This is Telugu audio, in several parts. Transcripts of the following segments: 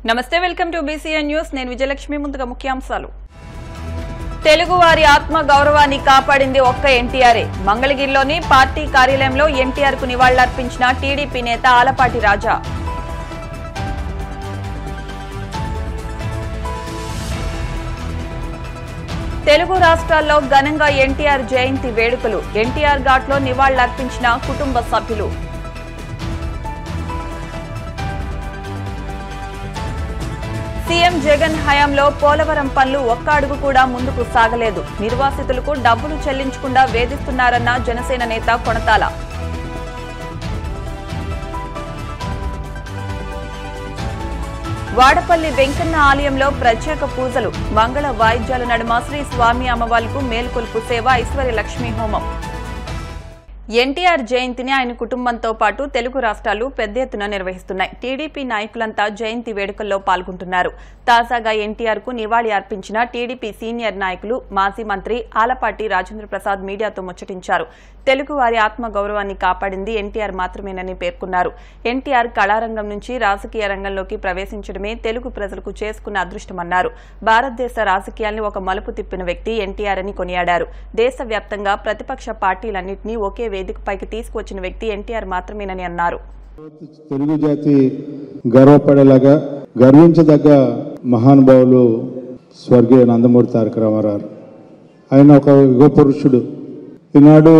నమస్తే వెల్కమ్ టు బీసీఎన్ న్యూస్ నేను విజయలక్ష్మి ముందుగా ముఖ్యాంశాలు తెలుగు వారి ఆత్మ గౌరవాన్ని కాపాడింది ఒక్క ఎన్టీఆర్ఏ మంగళగిరిలోని పార్టీ కార్యాలయంలో ఎన్టీఆర్ కు నివాళులర్పించిన టీడీపీ నేత ఆలపాటి రాజా తెలుగు రాష్ట్రాల్లో ఘనంగా ఎన్టీఆర్ జయంతి వేడుకలు ఎన్టీఆర్ ఘాట్లో నివాళులర్పించిన కుటుంబ సభ్యులు సీఎం జగన్ హయాంలో పోలవరం పనులు ఒక్క అడుగు కూడా ముందుకు సాగలేదు నిర్వాసితులకు డబ్బులు చెల్లించకుండా వేధిస్తున్నారన్న జనసేన నేత కొణతాల వాడపల్లి వెంకన్న ఆలయంలో ప్రత్యేక పూజలు మంగళ వాయిద్యాల నడుమ శ్రీ స్వామి అమ్మవార్లకు మేల్కొల్పు సేవ ఐశ్వర్య లక్ష్మీ హోమం ఎన్టీఆర్ జయంతిని ఆయన కుటుంబంతో పాటు తెలుగు రాష్ట్రాలు పెద్ద ఎత్తున నిర్వహిస్తున్నాయి టీడీపీ నాయకులంతా జయంతి వేడుకల్లో పాల్గొంటున్నారు తాజాగా ఎన్టీఆర్ కు నివాళి అర్పించిన టీడీపీ సీనియర్ నాయకులు మాజీ మంత్రి ఆలపాటి రాజేంద్ర ప్రసాద్ మీడియాతో ముచ్చటించారు తెలుగు వారి ఆత్మ గౌరవాన్ని కాపాడింది ఎన్టీఆర్ మాత్రమేనని పేర్కొన్నారు ఎన్టీఆర్ కళారంగం నుంచి రాజకీయ రంగంలోకి ప్రవేశించడమే తెలుగు ప్రజలకు చేసుకున్న అదృష్టమన్నారు భారతదేశ రాజకీయాల్ని ఒక మలుపు తిప్పిన వ్యక్తి ఎన్టీఆర్ అని కొనియాడారు దేశవ్యాప్తంగా ప్రతిపక్ష పార్టీలన్నింటినీ ఒకే వేదికపైకి తీసుకువచ్చిన వ్యక్తి ఎన్టీఆర్ మాత్రమేనని అన్నారు తెలుగు జాతి గర్వపడేలాగా గర్వించదగ్గ మహానుభావులు స్వర్గీయ నందమూరి తారక రామారావు ఆయన ఒక యుగ పురుషుడు ఈనాడు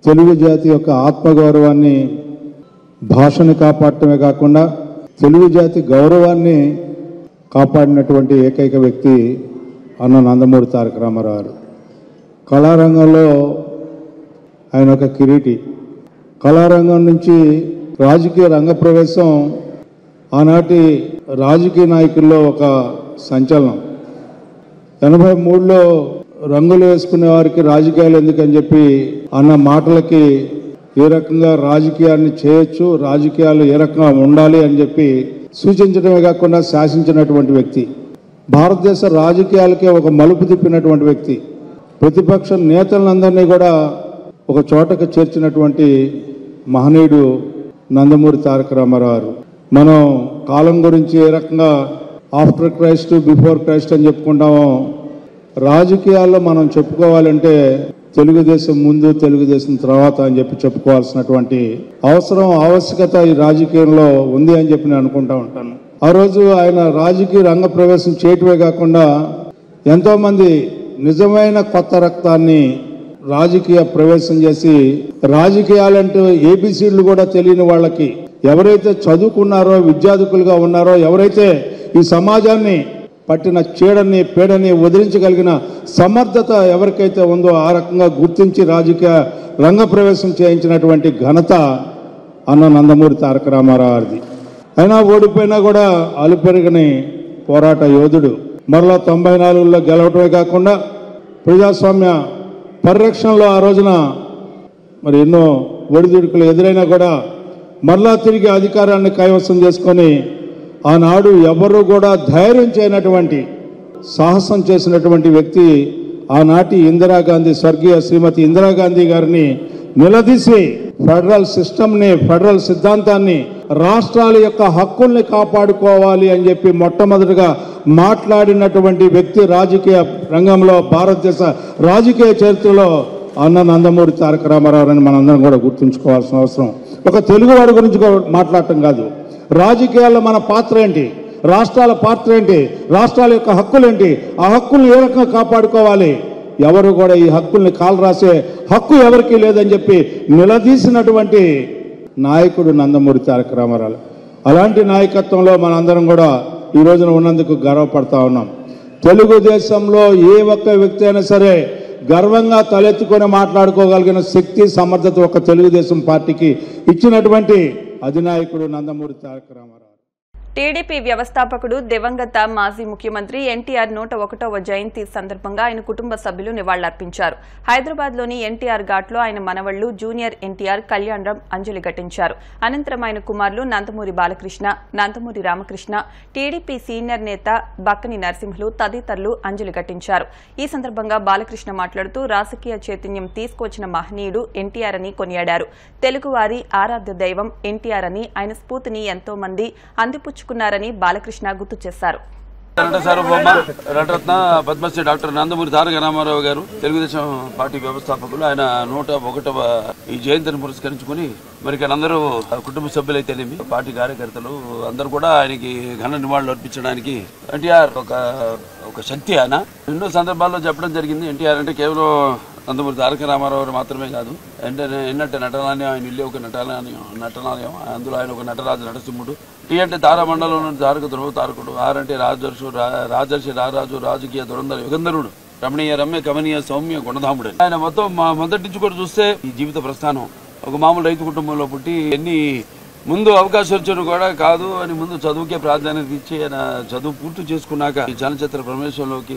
తెలుగు జాతి యొక్క ఆత్మగౌరవాన్ని భాషని కాపాడటమే కాకుండా తెలుగు జాతి గౌరవాన్ని కాపాడినటువంటి ఏకైక వ్యక్తి అన్న నందమూరి తారక రామారావు కళారంగంలో ఆయన ఒక కిరీటి కళారంగం నుంచి రాజకీయ రంగ ప్రవేశం ఆనాటి రాజకీయ నాయకుల్లో ఒక సంచలనం 83లో రంగులు వేసుకునే వారికి రాజకీయాలు ఎందుకని చెప్పి అన్న మాటలకి ఏ రకంగా రాజకీయాన్ని చేయొచ్చు రాజకీయాలు ఏ రకంగా ఉండాలి అని చెప్పి సూచించడమే కాకుండా శాసించినటువంటి వ్యక్తి భారతదేశ రాజకీయాలకే ఒక మలుపు తిప్పినటువంటి వ్యక్తి ప్రతిపక్ష నేతలందరినీ కూడా ఒక చోటకు చేర్చినటువంటి మహనీయుడు నందమూరి తారక రామారావు మనం కాలం గురించి ఏ రకంగా ఆఫ్టర్ క్రైస్ట్ బిఫోర్ క్రైస్ట్ అని చెప్పుకుంటామో రాజకీయాల్లో మనం చెప్పుకోవాలంటే తెలుగుదేశం ముందు తెలుగుదేశం తర్వాత అని చెప్పి చెప్పుకోవాల్సినటువంటి అవసరం ఆవశ్యకత ఈ రాజకీయంలో ఉంది అని చెప్పి నేను అనుకుంటా ఉంటాను ఆ రోజు ఆయన రాజకీయ రంగ ప్రవేశం చేయటమే కాకుండా ఎంతోమంది నిజమైన కొత్త రక్తాన్ని రాజకీయ ప్రవేశం చేసి రాజకీయాలంటూ ఏబిసిడ్లు కూడా తెలియని వాళ్ళకి ఎవరైతే చదువుకున్నారో విద్యార్థులుగా ఉన్నారో ఎవరైతే ఈ సమాజాన్ని పట్టిన చీడని పీడని వదిలించగలిగిన సమర్థత ఎవరికైతే ఉందో ఆ రకంగా గుర్తించి రాజకీయ రంగ ప్రవేశం చేయించినటువంటి ఘనత అన్న నందమూరి తారక రామారావుది అయినా ఓడిపోయినా కూడా అలుపెరగని పోరాట యోధుడు మరలా 94లో గెలవటమే కాకుండా ప్రజాస్వామ్య పరిరక్షణలో ఆ రోజున మరి ఎన్నో ఒడిదుడుకులు ఎదురైనా కూడా మరలా తిరిగి అధికారాన్ని కైవసం చేసుకొని ఆనాడు ఎవరు కూడా ధైర్యం చేయనటువంటి సాహసం చేసినటువంటి వ్యక్తి ఆనాటి ఇందిరాగాంధీ స్వర్గీయ శ్రీమతి ఇందిరాగాంధీ గారిని నిలదీసి ఫెడరల్ సిస్టమ్ని ఫెడరల్ సిద్ధాంతాన్ని రాష్ట్రాల యొక్క హక్కుల్ని కాపాడుకోవాలి అని చెప్పి మొట్టమొదటిగా మాట్లాడినటువంటి వ్యక్తి రాజకీయ రంగంలో భారతదేశ రాజకీయ చరిత్రలో అన్న నందమూరి తారక రామారావు అని మనందరం కూడా గుర్తుంచుకోవాల్సిన అవసరం ఒక తెలుగువాడి గురించి మాట్లాడటం కాదు రాజకీయాల్లో మన పాత్ర ఏంటి రాష్ట్రాల పాత్ర ఏంటి రాష్ట్రాల యొక్క హక్కులు ఏంటి ఆ హక్కుల్ని ఏ రకంగా కాపాడుకోవాలి ఎవరు కూడా ఈ హక్కుల్ని కాలు రాసే హక్కు ఎవరికీ లేదని చెప్పి నిలదీసినటువంటి నాయకుడు నందమూరి తారక రామారావు అలాంటి నాయకత్వంలో మనందరం కూడా ఈ రోజున ఉన్నందుకు గర్వపడతా ఉన్నాం తెలుగుదేశంలో ఏ ఒక్క వ్యక్తి అయినా సరే గర్వంగా తలెత్తుకొని మాట్లాడుకోగలిగిన శక్తి సమర్థత ఒక తెలుగుదేశం పార్టీకి ఇచ్చినటువంటి అధినాయకుడు నందమూరి తారక రామారావు టీడీపీ వ్యవస్థాపకుడు దివంగత మాజీ ముఖ్యమంత్రి ఎన్టీఆర్ 101వ జయంతి సందర్భంగా ఆయన కుటుంబ సభ్యులు నివాళులర్పించారు హైదరాబాద్లోని ఎన్టీఆర్ ఘాట్లో ఆయన మనవళ్లు జూనియర్ ఎన్టీఆర్ కళ్యాణరాం అంజలి ఘటించారు అనంతరం ఆయన కుమారులు నందమూరి బాలకృష్ణ నందమూరి రామకృష్ణ టీడీపీ సీనియర్ నేత బక్కని నరసింహులు తదితరులు అంజలి ఘటించారు ఈ సందర్భంగా బాలకృష్ణ మాట్లాడుతూ రాజకీయ చైతన్యం తీసుకొచ్చిన మహనీయుడు ఎన్టీఆర్ అని కొనియాడారు తెలుగువారి ఆరాధ్య దైవం ఎన్టీఆర్ అని ఆయన స్ఫూర్తిని ఎంతో మంది అందిపుచ్చుకున్నారు మెచ్చుకున్నారని బాలకృష్ణ గుర్తు చేశారు. సార్వభౌమ నటరత్న పద్మశ్రీ డాక్టర్ నందమూరి తారక రామారావు గారు తెలుగుదేశం పార్టీ వ్యవస్థాపకులు. ఆయన 101వ ఈ జయంతిని పురస్కరించుకుని మరి అందరూ కుటుంబ సభ్యులైతేనేమి పార్టీ కార్యకర్తలు అందరూ కూడా ఆయనకి ఘన నివాళులు అర్పించడానికి ఎన్టీఆర్ ఒక శక్తి. ఆయన ఎన్నో సందర్భాల్లో చెప్పడం జరిగింది. ఎన్టీఆర్ అంటే కేవలం నందమూరి తారక రామారావు మాత్రమే కాదు, ఎన్నట్టే నటనాలయం, ఆయన ఇల్లు ఒక నటనాలయం, అందులో ఆయన ఒక నటరాజు నరసింహుడు. టీ అంటే తారామండలంలో తారక ధ్రువ తారకుడు, ఆర్ అంటే రాజర్షి రారాజు రాజకీయ దురంధర యుగంధరుడు, రమణీయ రమ్య కమనీయ సౌమ్య గుణధాముడు. ఆయన మొత్తం మొదటి నుంచి కూడా చూస్తే ఈ జీవిత ప్రస్థానం ఒక మామూలు రైతు కుటుంబంలో పుట్టి ఎన్ని ముందు అవకాశాలు కూడా కాదు అని ముందు చదువుకే ప్రాధాన్యత ఇచ్చి ఆయన చదువు పూర్తి చేసుకున్నాక ఈ చలనచిత్ర ప్రవేశంలోకి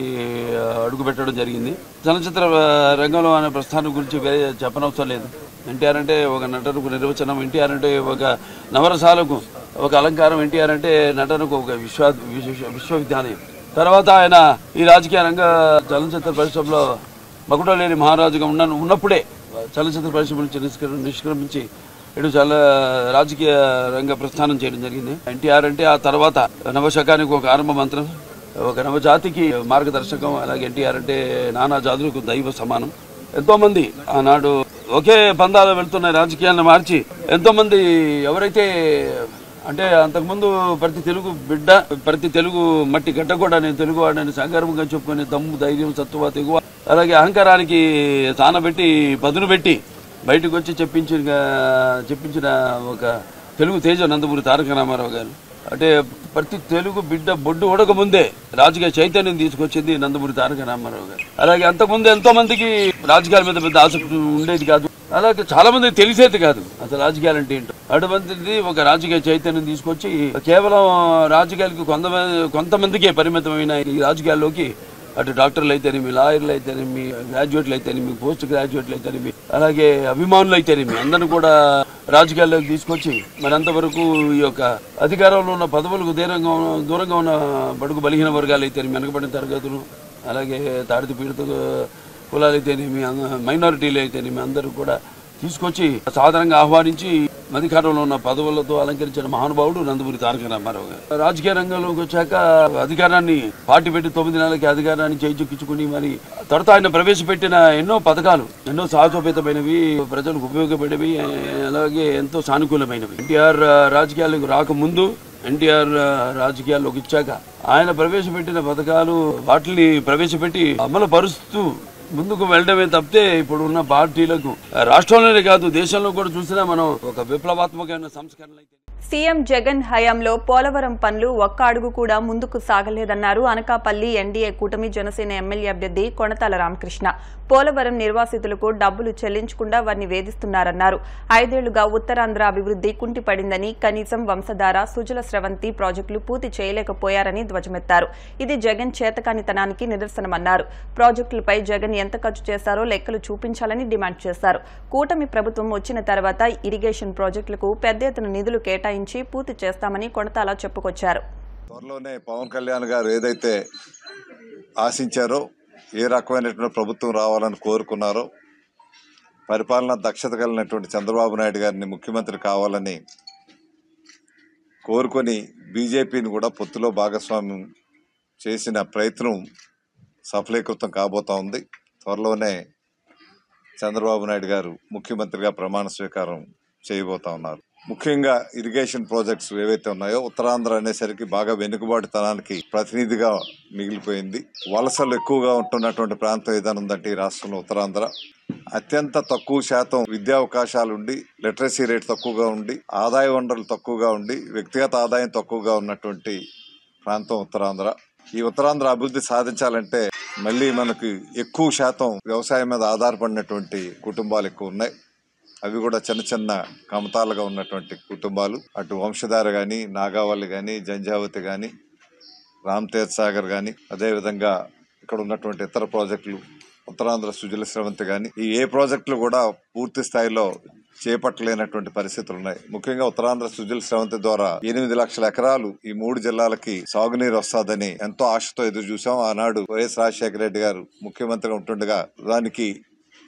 అడుగు పెట్టడం జరిగింది. చలనచిత్ర రంగంలో ఆయన ప్రస్థానం గురించి చెప్పనవసరం లేదు. ఎన్టీఆర్ అంటే ఒక నటనకు నిర్వచనం, ఎన్టీఆర్ అంటే ఒక నవరసాలకు ఒక అలంకారం, ఎన్టీఆర్ అంటే నటనకు ఒక విశ్వవిద్యాలయం. తర్వాత ఆయన ఈ రాజకీయ రంగ చలనచిత్ర పరిశ్రమలో మకుట లేని మహారాజుగా ఉన్నప్పుడే చలనచిత్ర పరిశ్రమ నుంచి నిష్క్రమించి ఇటు చాలా రాజకీయ రంగ ప్రస్థానం చేయడం జరిగింది. ఎన్టీఆర్ అంటే ఆ తర్వాత నవశకానికి ఒక ఆరంభ మంత్రం, ఒక నవజాతికి మార్గదర్శకం. అలాగే ఎన్టీఆర్ అంటే నానా జాతులకు దైవ సమానం. ఎంతో మంది ఆనాడు ఒకే పందాలు వెళ్తున్న రాజకీయాలను మార్చి ఎంతో మంది ఎవరైతే అంటే అంతకుముందు ప్రతి తెలుగు బిడ్డ, ప్రతి తెలుగు మట్టి గడ్డ కూడా నేను తెలుగు వాడని సంగర్వంగా చెప్పుకునే దమ్ము, ధైర్యం, సత్తువ, తెగువ, అలాగే అహంకారానికి తానబెట్టి పదును పెట్టి బయటకు వచ్చి చెప్పించిన ఒక తెలుగు తేజ నందమూరి తారక రామారావు గారు. అంటే ప్రతి తెలుగు బిడ్డ బొడ్డు ఉడక ముందే రాజకీయ చైతన్యం తీసుకొచ్చింది నందమూరి తారక రామారావు గారు. అలాగే అంతకుముందు ఎంతో మందికి రాజకీయాల మీద పెద్ద ఆసక్తి ఉండేది కాదు, అలాగే చాలా మంది తెలిసేది కాదు అసలు రాజకీయాలు అంటే ఏంటో. అటువంటిది ఒక రాజకీయ చైతన్యం తీసుకొచ్చి కేవలం రాజకీయాలకు కొంతమందికే పరిమితమైన ఈ రాజకీయాల్లోకి అటు డాక్టర్లు అయితేనేమి, లాయర్లు అయితేనేమి, గ్రాడ్యుయేట్లు అయితేనేమి, పోస్ట్ గ్రాడ్యుయేట్లు అయితేనేమి, అలాగే అభిమానులు అయితేనేమి అందరిని కూడా రాజకీయాల్లోకి తీసుకొచ్చి మరి అంతవరకు ఈ యొక్క అధికారంలో ఉన్న పదవులకు దూరంగా ఉన్న బడుగు బలహీన వర్గాలు అయితేనేమి, వెనకబడిన తరగతులు, అలాగే తాడిత పీడిత కులాలు అయితేనేమి, మైనారిటీలు అయితేనేమి అందరూ కూడా తీసుకొచ్చి సాధారణంగా ఆహ్వానించి అధికారంలో ఉన్న పదవులతో అలంకరించిన మహానుభావుడు నందమూరి తారక రామారావు గారు. రాజకీయ రంగంలోకి వచ్చాక అధికారాన్ని పార్టీ పెట్టి 9 నెలలకి అధికారాన్ని చేజిక్కించుకుని మరి తర్వాత ఆయన ప్రవేశపెట్టిన ఎన్నో పథకాలు ఎన్నో సాహసోపేతమైనవి, ప్రజలకు ఉపయోగపడేవి, అలాగే ఎంతో సానుకూలమైనవి. ఎన్టీఆర్ రాజకీయాలకు రాకముందు, ఎన్టీఆర్ రాజకీయాల్లోకి ఇచ్చాక ఆయన ప్రవేశపెట్టిన పథకాలు వాటిని ప్రవేశపెట్టి అమలు పరుస్తూ ముందుకు వెళ్ళడమే తప్పితే ఇప్పుడు ఉన్న పార్టీలకు రాష్ట్రంలోనే కాదు దేశంలో కూడా చూసినా మనం ఒక విప్లవాత్మకమైన సంస్కరణలు. సీఎం జగన్ హయాంలో పోలవరం పనులు ఒక్క అడుగు కూడా ముందుకు సాగలేదన్నారు అనకాపల్లి ఎన్డీఏ కూటమి జనసేన ఎమ్మెల్యే అభ్యర్థి కొణతాల రామకృష్ణ. పోలవరం నిర్వాసితులకు డబ్బులు చెల్లించకుండా వారిని వేధిస్తున్నారన్నారు. 5 ఏళ్లుగా ఉత్తరాంధ్ర అభివృద్ది కుంటిపడిందని, కనీసం వంశధార, సుజల స్రవంతి ప్రాజెక్టులు పూర్తి చేయలేకపోయారని ధ్వజమెత్తారు. ఇది జగన్ చేతకానితనానికి నిదర్శనమన్నారు. ప్రాజెక్టులపై జగన్ ఎంత ఖర్చు చేశారో లెక్కలు చూపించాలని డిమాండ్ చేశారు. కూటమి ప్రభుత్వం వచ్చిన తర్వాత ఇరిగేషన్ ప్రాజెక్టులకు పెద్ద ఎత్తున నిధులు కేటాయించి పూర్తి చేస్తామని కొణతాల చెప్పుకొచ్చారు. త్వరలోనే పవన్ కళ్యాణ్ గారు ఏదైతే ఆశించారో, ఏ రకమైనటువంటి ప్రభుత్వం రావాలని కోరుకున్నారో, పరిపాలన దక్షత కలిగినటువంటి చంద్రబాబు నాయుడు గారిని ముఖ్యమంత్రి కావాలని కోరుకొని బీజేపీని కూడా పొత్తులో భాగస్వామ్యం చేసిన ప్రయత్నం సఫలీకృతం కాబోతా ఉంది. త్వరలోనే చంద్రబాబు నాయుడు గారు ముఖ్యమంత్రిగా ప్రమాణ స్వీకారం చేయబోతా ఉన్నారు. ముఖ్యంగా ఇరిగేషన్ ప్రాజెక్ట్స్ ఏవైతే ఉన్నాయో, ఉత్తరాంధ్ర అనేసరికి బాగా వెనుకబాటుతనానికి ప్రతినిధిగా మిగిలిపోయింది. వలసలు ఎక్కువగా ఉంటున్నటువంటి ప్రాంతం ఏదైనా ఉందంటే ఈ రాష్ట్రంలో ఉత్తరాంధ్ర. అత్యంత తక్కువ శాతం విద్యా అవకాశాలుండి, లిటరసీ రేట్ తక్కువగా ఉండి, ఆదాయ వనరులు తక్కువగా ఉండి, వ్యక్తిగత ఆదాయం తక్కువగా ఉన్నటువంటి ప్రాంతం ఉత్తరాంధ్ర. ఈ ఉత్తరాంధ్ర అభివృద్ధి సాధించాలంటే మళ్ళీ మనకి ఎక్కువ శాతం వ్యవసాయం మీద ఆధారపడినటువంటి కుటుంబాలు ఎక్కువ ఉన్నాయి. అవి కూడా చిన్న చిన్న కమతాలుగా ఉన్నటువంటి కుటుంబాలు. అటు వంశధార కానీ, నాగావళి కానీ, జంజావతి కానీ, రామ్ తీర్థ్ సాగర్ కానీ, అదేవిధంగా ఇక్కడ ఉన్నటువంటి ఇతర ప్రాజెక్టులు, ఉత్తరాంధ్ర సుజల స్రవంతి కానీ, ఈ ఏ ప్రాజెక్టులు కూడా పూర్తి స్థాయిలో చేపట్టలేనటువంటి పరిస్థితులు ఉన్నాయి. ముఖ్యంగా ఉత్తరాంధ్ర సుజల స్రవంతి ద్వారా 8 లక్షల ఎకరాలు ఈ 3 జిల్లాలకి సాగునీరు వస్తాదని ఎంతో ఆశతో ఎదురు చూసాం. ఆనాడు వైఎస్ రాజశేఖర రెడ్డి గారు ముఖ్యమంత్రిగా ఉంటుండగా దానికి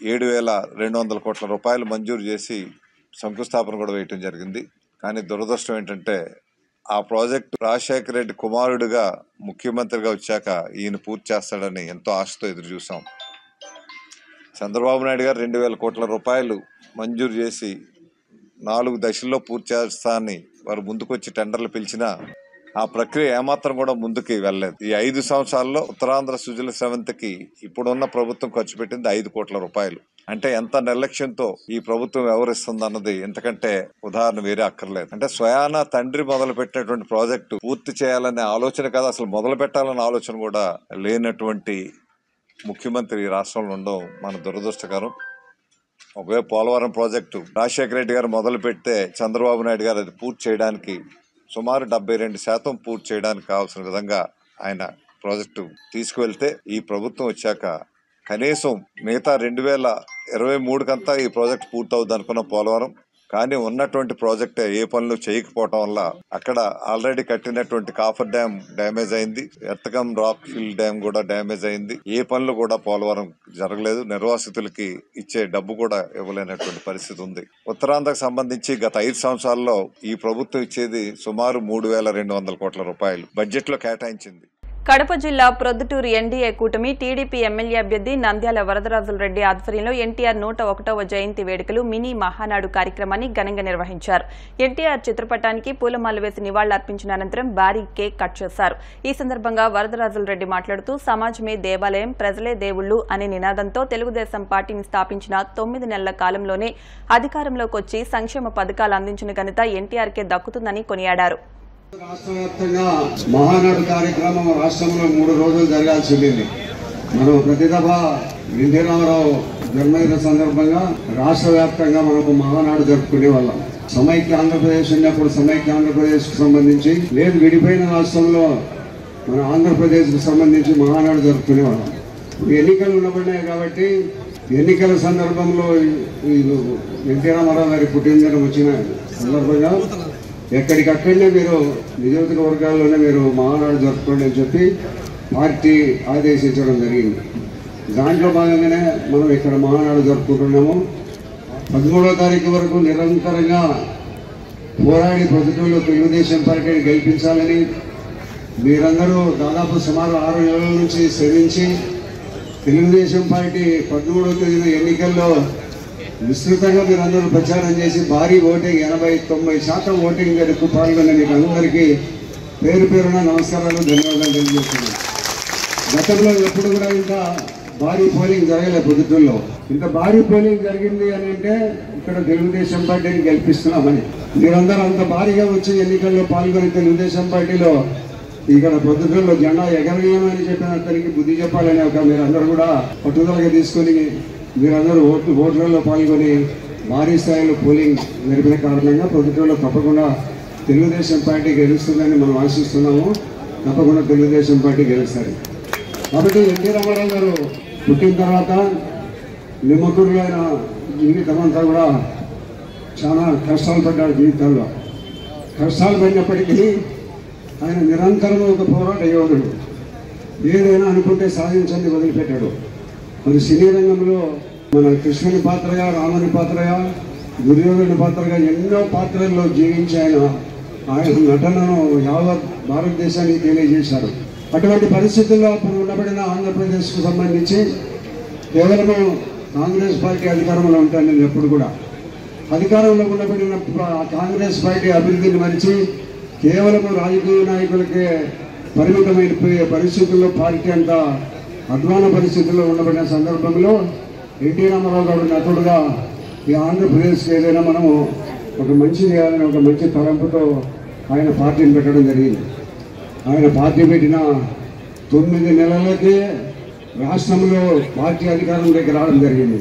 7,200 కోట్ల రూపాయలు మంజూరు చేసి శంకుస్థాపన కూడా వేయటం జరిగింది. కానీ దురదృష్టం ఏంటంటే ఆ ప్రాజెక్టు రాజశేఖర రెడ్డి కుమారుడిగా ముఖ్యమంత్రిగా వచ్చాక ఈయన పూర్తి చేస్తాడని ఎంతో ఆశతో ఎదురు చూసాం. చంద్రబాబు నాయుడు గారు 2,000 కోట్ల రూపాయలు మంజూరు చేసి 4 దశల్లో పూర్తి చేస్తానని వారు ముందుకొచ్చి టెండర్లు పిలిచినా ఆ ప్రక్రియ ఏమాత్రం కూడా ముందుకు వెళ్ళలేదు. ఈ 5 సంవత్సరాల్లో ఉత్తరాంధ్ర సుజల స్రవంతికి ఇప్పుడున్న ప్రభుత్వం ఖర్చు పెట్టింది 5 కోట్ల రూపాయలు. అంటే ఎంత నిర్లక్ష్యంతో ఈ ప్రభుత్వం వ్యవహరిస్తుందన్నది ఎంతకంటే ఉదాహరణ వేరే అక్కర్లేదు. అంటే స్వయాన తండ్రి మొదలు పెట్టినటువంటి ప్రాజెక్టు పూర్తి చేయాలనే ఆలోచన కాదు, అసలు మొదలు పెట్టాలనే ఆలోచన కూడా లేనటువంటి ముఖ్యమంత్రి రాష్ట్రంలో ఉండడం మన దురదృష్టకరం. ఒకవైపు పోలవరం ప్రాజెక్టు రాజశేఖర రెడ్డి గారు మొదలు పెడితే చంద్రబాబు నాయుడు గారు అది పూర్తి చేయడానికి సుమారు 72% పూర్తి చేయడానికి కావాల్సిన విధంగా ఆయన ప్రాజెక్టు తీసుకువెళ్తే ఈ ప్రభుత్వం వచ్చాక కనీసం మిగతా 2023 కంతా ఈ ప్రాజెక్ట్ పూర్తవుద్ది అనుకున్న పోలవరం, కానీ ఉన్నటువంటి ప్రాజెక్ట్ ఏ పనులు చేయకపోవటం వల్ల అక్కడ ఆల్రెడీ కట్టినటువంటి కాఫర్ డ్యామ్ డ్యామేజ్ అయింది, ఎర్తకం రాక్ ఫిల్ డ్యామ్ కూడా డ్యామేజ్ అయింది. ఏ పనులు కూడా పోలవరం జరగలేదు. నిర్వాసితులకి ఇచ్చే డబ్బు కూడా ఇవ్వలేనటువంటి పరిస్థితి ఉంది. ఉత్తరాంధ్రకు సంబంధించి గత 5 సంవత్సరాల్లో ఈ ప్రభుత్వం ఇచ్చేది సుమారు 3,200 కోట్ల రూపాయలు బడ్జెట్ లో కేటాయించింది. కడప జిల్లా ప్రొద్దుటూరు ఎన్డీఏ కూటమి టీడీపీ ఎమ్మెల్యే అభ్యర్థి నంద్యాల వరదరాజులరెడ్డి ఆధ్వర్యంలో ఎన్టీఆర్ 101వ జయంతి వేడుకలు మినీ మహానాడు కార్యక్రమాన్ని ఘనంగా నిర్వహించారు. ఎన్టీఆర్ చిత్రపటానికి పూలమాల వేసి నివాళులర్పించిన అనంతరం భారీ కేక్ కట్ చేశారు. ఈ సందర్భంగా వరదరాజులరెడ్డి మాట్లాడుతూ సమాజమే దేవాలయం, ప్రజలే దేవుళ్లు అనే నినాదంతో తెలుగుదేశం పార్టీని స్థాపించిన 9 నెలల కాలంలోనే అధికారంలోకి వచ్చి సంక్షేమ పథకాలు అందించిన ఘనత ఎన్టీఆర్కే దక్కుతుందని కొనియాడారు. రాష్ట్ర వ్యాప్తంగా మహానాడు కార్యక్రమం రాష్ట్రంలో 3 రోజులు జరగాల్సి ఉంది. మనం ప్రతి దఫా ఎన్టీ రామారావు జన్మదిన సందర్భంగా రాష్ట్ర వ్యాప్తంగా మనకు మహానాడు జరుపుకునే వాళ్ళం. సమైక్య ఆంధ్రప్రదేశ్ ఉన్నప్పుడు సమైక్య ఆంధ్రప్రదేశ్ కు సంబంధించి, లేదు విడిపోయిన రాష్ట్రంలో మన ఆంధ్రప్రదేశ్ కు సంబంధించి మహానాడు జరుపుకునే వాళ్ళం. ఎన్నికలు ఉండబడినాయి కాబట్టి ఎన్నికల సందర్భంలో ఎన్టీ రామారావు గారి పుట్టినదినం వచ్చిన సందర్భంగా ఎక్కడికక్కడనే మీరు నియోజకవర్గాల్లోనే మీరు మహానాడు జరుపుకోండి అని చెప్పి పార్టీ ఆదేశించడం జరిగింది. దాంట్లో భాగంగానే మనం ఇక్కడ మహానాడు జరుపుకుంటున్నాము. 13వ తారీఖు వరకు నిరంతరంగా పోరాడి ప్రజల్లో తెలుగుదేశం పార్టీని గెలిపించాలని మీరందరూ దాదాపు సుమారు 6 నెలల నుంచి శ్రమించి తెలుగుదేశం పార్టీ 13వ తేదీన ఎన్నికల్లో విస్తృతంగా మీరందరూ ప్రచారం చేసి భారీ ఓటింగ్ 80-90% ఓటింగ్ జరుపు పాల్గొన్న మీకు అందరికీ పేరు పేరున నమస్కారాలు, ధన్యవాదాలు తెలియజేస్తున్నాను. గతంలో ఎప్పుడు కూడా ఇంత భారీ పోలింగ్ జరగలేదు. పొద్దుటూరులో ఇంత భారీ పోలింగ్ జరిగింది అని అంటే ఇక్కడ తెలుగుదేశం పార్టీని గెలిపిస్తున్నామని. మీరందరూ అంత భారీగా వచ్చి ఎన్నికల్లో పాల్గొని తెలుగుదేశం పార్టీలో ఇక్కడ పొద్దుటూరులో జెండా ఎగరవేయమని చెప్పిన అతనికి బుద్ధి చెప్పాలని ఒక మీరందరూ కూడా పట్టుదలగా తీసుకొని మీరందరూ ఓట్లలో పాల్గొని భారీ స్థాయిలో పోలింగ్ జరిపిన కారణంగా పొద్దుటూరులో తప్పకుండా తెలుగుదేశం పార్టీ గెలుస్తుందని మనం ఆశిస్తున్నాము. తప్పకుండా తెలుగుదేశం పార్టీ గెలుస్తారు. కాబట్టి ఎన్టీ రామారావు గారు పుట్టిన తర్వాత నిమ్మకూరులో ఆయన జీవితం అంతా కూడా చాలా కష్టాలు పడ్డాడు. జీవితంలో కష్టాలు పడినప్పటికీ ఆయన నిరంతరం ఒక పోరాట యోధుడు. ఏదైనా అనుకుంటే సాధించండి వదిలిపెట్టాడు. మరి సినీ రంగంలో మన కృష్ణుని పాత్రగా, రాముని పాత్రగా, దుర్యోధనుని పాత్రగా ఎన్నో పాత్రల్లో జీవించి ఆయన నటనను యావత్ భారతదేశానికి తెలియజేశారు. అటువంటి పరిస్థితుల్లో అప్పుడు ఉండబడిన ఆంధ్రప్రదేశ్కు సంబంధించి కేవలము కాంగ్రెస్ పార్టీ అధికారంలో ఉంటాను. నేను ఎప్పుడు కూడా అధికారంలో ఉండబడిన కాంగ్రెస్ పార్టీ అభివృద్ధిని మరిచి కేవలము రాజకీయ నాయకులకే పరిమితమైపోయే పరిస్థితుల్లో పార్టీ అంతా అధ్వాన పరిస్థితుల్లో ఉండబడిన సందర్భంలో ఎన్టీ రామారావు గారు నటుడుగా ఈ ఆంధ్రప్రదేశ్కి ఏదైనా మనము ఒక మంచి చేయాలని ఒక మంచి తలంపుతో ఆయన పార్టీని పెట్టడం జరిగింది. ఆయన పార్టీ పెట్టిన 9 నెలలకే రాష్ట్రంలో పార్టీ అధికారంలోకి రావడం జరిగింది.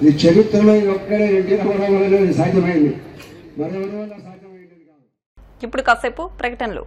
ఈ చరిత్రలో ఒక్కడే ఎన్టీ రామారావు అనేది సాధ్యమైంది, మరెవరి వల్ల సాధ్యమైంది కాదు. ఇప్పుడు కాసేపు ప్రకటనలు.